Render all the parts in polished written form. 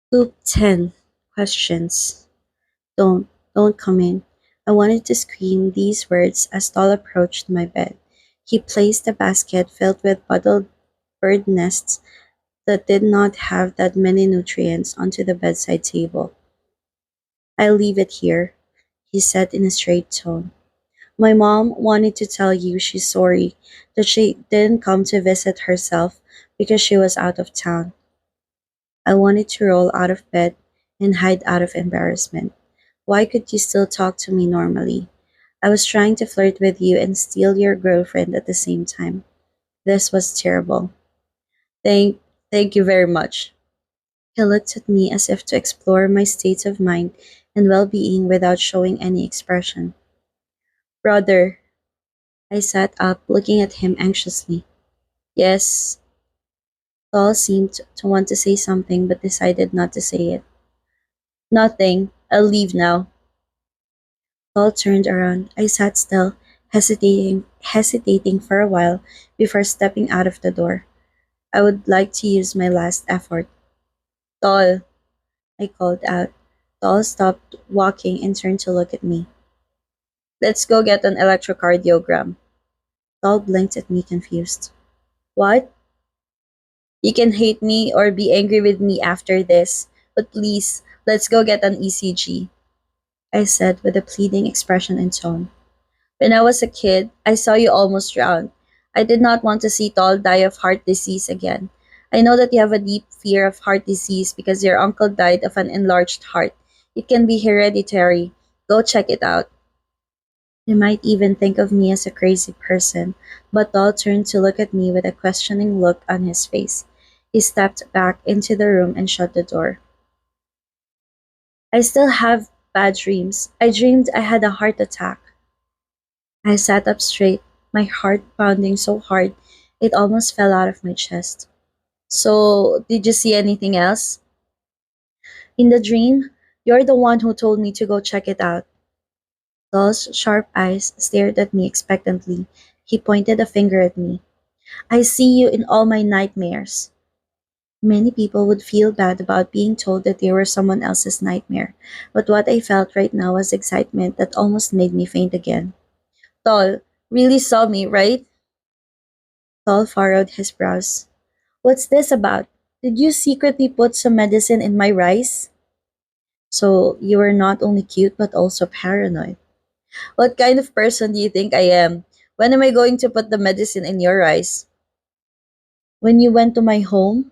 Loop 10. Questions. Don't come in. I wanted to scream these words as Tall approached my bed. He placed a basket filled with bottled bird nests that did not have that many nutrients onto the bedside table. I'll leave it here, he said in a straight tone. My mom wanted to tell you she's sorry that she didn't come to visit herself because she was out of town. I wanted to roll out of bed and hide out of embarrassment. Why could you still talk to me normally? I was trying to flirt with you and steal your girlfriend at the same time. This was terrible. Thank thank you very much. He looked at me as if to explore my state of mind and well-being without showing any expression. Brother, I sat up, looking at him anxiously. Yes, Saul seemed to want to say something but decided not to say it. Nothing. I'll leave now. Paul turned around. I sat still, hesitating for a while before stepping out of the door. I would like to use my last effort. Tall, I called out. Tall stopped walking and turned to look at me. Let's go get an electrocardiogram. Tall blinked at me confused. What? You can hate me or be angry with me after this, but please, let's go get an ECG, I said with a pleading expression and tone. When I was a kid, I saw you almost drown. I did not want to see Tall die of heart disease again. I know that you have a deep fear of heart disease because your uncle died of an enlarged heart. It can be hereditary. Go check it out. You might even think of me as a crazy person, but Tall turned to look at me with a questioning look on his face. He stepped back into the room and shut the door. I still have bad dreams. I dreamed I had a heart attack. I sat up straight, my heart pounding so hard it almost fell out of my chest. So, did you see anything else? In the dream, you're the one who told me to go check it out. Doll's sharp eyes stared at me expectantly. He pointed a finger at me. I see you in all my nightmares. Many people would feel bad about being told that they were someone else's nightmare, but what I felt right now was excitement that almost made me faint again. Doll, really saw me, right? Doll furrowed his brows. What's this about? Did you secretly put some medicine in my rice? So you are not only cute but also paranoid. What kind of person do you think I am? When am I going to put the medicine in your rice? When you went to my home,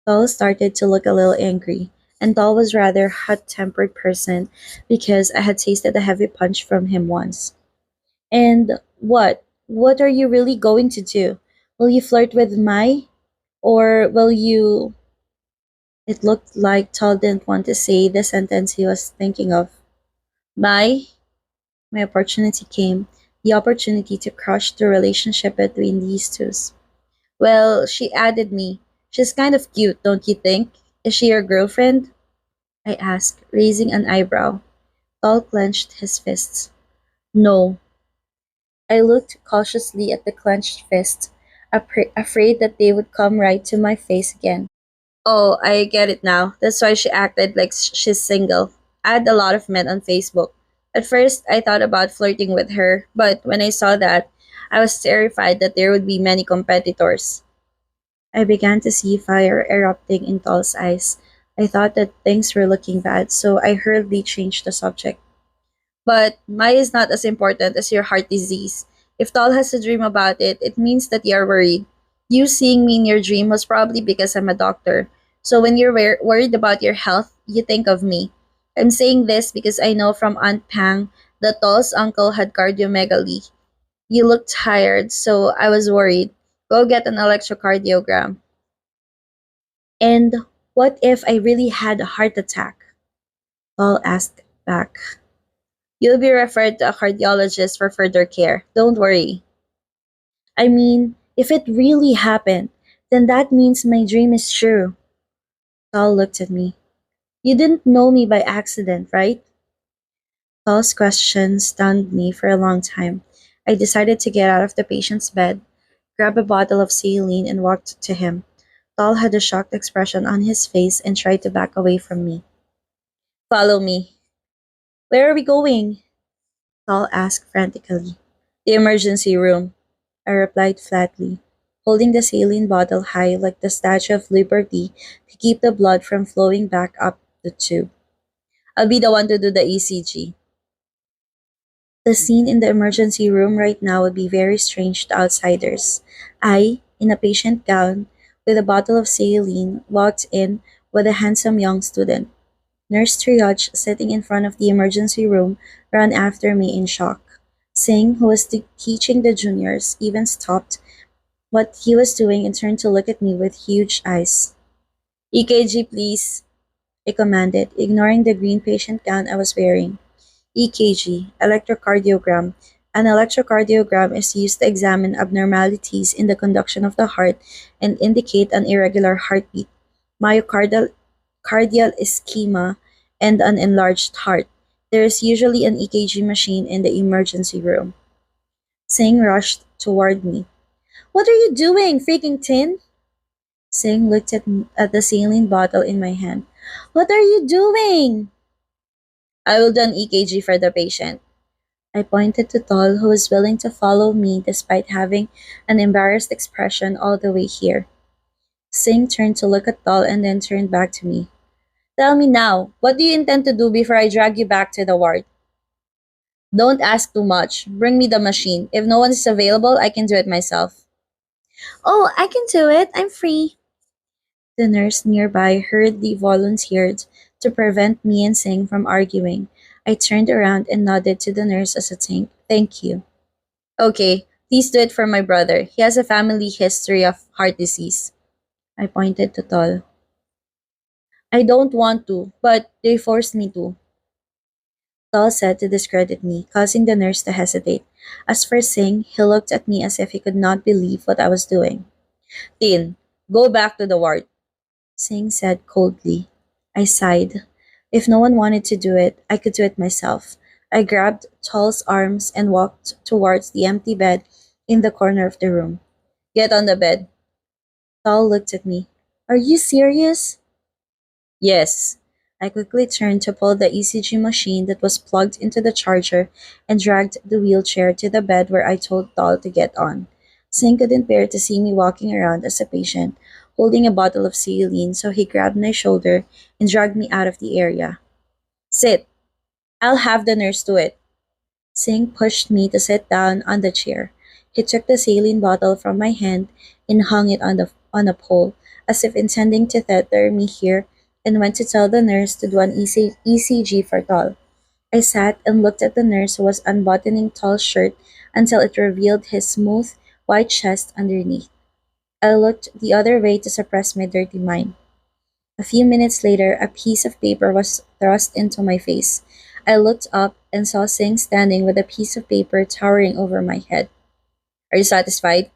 Doll started to look a little angry, and Doll was rather hot-tempered person because I had tasted a heavy punch from him once. And what? What are you really going to do? Will you flirt with Mai? Or will you... It looked like Tal didn't want to say the sentence he was thinking of. Mai? My opportunity came. The opportunity to crush the relationship between these two. Well, she added me. She's kind of cute, don't you think? Is she your girlfriend? I asked, raising an eyebrow. Tal clenched his fists. No. I looked cautiously at the clenched fist, afraid that they would come right to my face again. Oh, I get it now. That's why she acted like she's single. I had a lot of men on Facebook. At first, I thought about flirting with her, but when I saw that, I was terrified that there would be many competitors. I began to see fire erupting in Tall's eyes. I thought that things were looking bad, so I hurriedly changed the subject. But Maya is not as important as your heart disease. If Tall has a dream about it, it means that you're worried. You seeing me in your dream was probably because I'm a doctor. So when you're worried about your health, you think of me. I'm saying this because I know from Aunt Pang that Tall's uncle had cardiomegaly. You looked tired, so I was worried. Go get an electrocardiogram. And what if I really had a heart attack? Tall asked back. You'll be referred to a cardiologist for further care. Don't worry. I mean, if it really happened, then that means my dream is true. Saul looked at me. You didn't know me by accident, right? Saul's question stunned me for a long time. I decided to get out of the patient's bed, grab a bottle of saline, and walked to him. Tall had a shocked expression on his face and tried to back away from me. Follow me. Where are we going? Tall asked frantically. The emergency room, I replied flatly, holding the saline bottle high like the Statue of Liberty to keep the blood from flowing back up the tube. I'll be the one to do the ECG. The scene in the emergency room right now would be very strange to outsiders. I, in a patient gown, with a bottle of saline, walked in with a handsome young student. Nurse Triage, sitting in front of the emergency room, ran after me in shock. Singh, who was teaching the juniors, even stopped what he was doing and turned to look at me with huge eyes. EKG, please, I commanded, ignoring the green patient gown I was wearing. EKG, electrocardiogram. An electrocardiogram is used to examine abnormalities in the conduction of the heart and indicate an irregular heartbeat, myocardial cardial ischemia, and an enlarged heart. There is usually an EKG machine in the emergency room. Singh rushed toward me. What are you doing, freaking tin? Singh looked at the saline bottle in my hand. What are you doing? I will do an EKG for the patient. I pointed to Tol, who was willing to follow me despite having an embarrassed expression all the way here. Singh turned to look at Tol and then turned back to me. Tell me now, what do you intend to do before I drag you back to the ward? Don't ask too much. Bring me the machine. If no one is available, I can do it myself. Oh, I can do it. I'm free. The nurse nearby hurriedly volunteered to prevent me and Singh from arguing. I turned around and nodded to the nurse as a thank you. Okay, please do it for my brother. He has a family history of heart disease. I pointed to Tol. I don't want to, but they forced me to. Tol said to discredit me, causing the nurse to hesitate. As for Singh, he looked at me as if he could not believe what I was doing. Tin, go back to the ward. Singh said coldly. I sighed. If no one wanted to do it, I could do it myself. I grabbed Tol's arms and walked towards the empty bed in the corner of the room. Get on the bed. Tol looked at me. Are you serious? Yes. I quickly turned to pull the ECG machine that was plugged into the charger and dragged the wheelchair to the bed where I told Tol to get on. Singh couldn't bear to see me walking around as a patient, holding a bottle of saline, so he grabbed my shoulder and dragged me out of the area. Sit. I'll have the nurse do it. Singh pushed me to sit down on the chair. He took the saline bottle from my hand and hung it on a pole, as if intending to tether me here, and went to tell the nurse to do an ECG for Tol. I sat and looked at the nurse who was unbuttoning Tol's shirt until it revealed his smooth, white chest underneath. I looked the other way to suppress my dirty mind. A few minutes later, a piece of paper was thrust into my face. I looked up and saw Singh standing with a piece of paper towering over my head. Are you satisfied?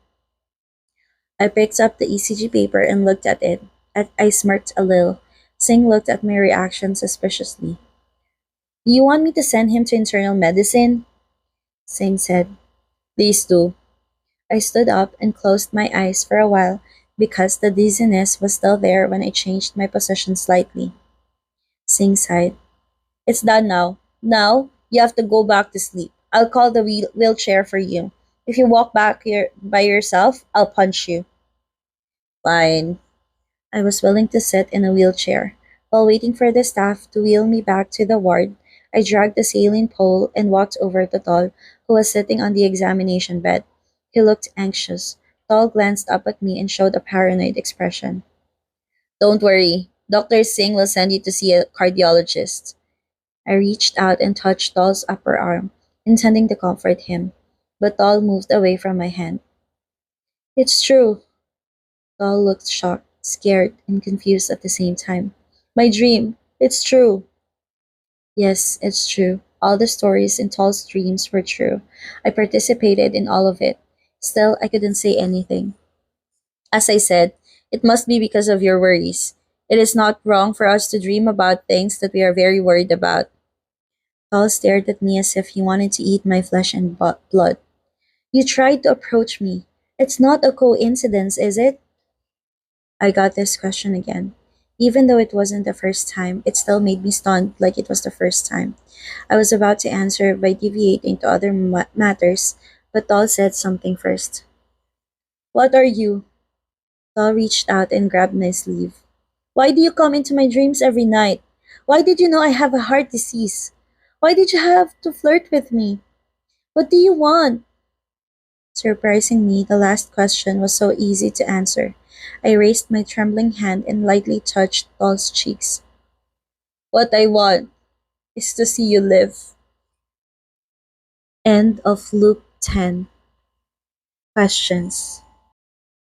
I picked up the ECG paper and looked at it. I smirked a little. Singh looked at my reaction suspiciously. Do you want me to send him to internal medicine? Singh said. Please do. I stood up and closed my eyes for a while because the dizziness was still there when I changed my position slightly. Singh sighed. It's done now. Now, you have to go back to sleep. I'll call the wheelchair for you. If you walk back here by yourself, I'll punch you. Fine. I was willing to sit in a wheelchair. While waiting for the staff to wheel me back to the ward, I dragged the saline pole and walked over to Tol, who was sitting on the examination bed. He looked anxious. Tol glanced up at me and showed a paranoid expression. Don't worry. Dr. Singh will send you to see a cardiologist. I reached out and touched Tol's upper arm, intending to comfort him, but Tol moved away from my hand. It's true. Tol looked shocked, scared, and confused at the same time. My dream. It's true. Yes, it's true. All the stories in Tol's dreams were true. I participated in all of it. Still, I couldn't say anything. As I said, it must be because of your worries. It is not wrong for us to dream about things that we are very worried about. Tol stared at me as if he wanted to eat my flesh and blood. You tried to approach me. It's not a coincidence, is it? I got this question again. Even though it wasn't the first time, it still made me stunned like it was the first time. I was about to answer by deviating to other matters, but Doll said something first. What are you? Doll reached out and grabbed my sleeve. Why do you come into my dreams every night? Why did you know I have a heart disease? Why did you have to flirt with me? What do you want? Surprisingly, the last question was so easy to answer. I raised my trembling hand and lightly touched Doll's cheeks. What I want is to see you live. End of Loop 10. Questions.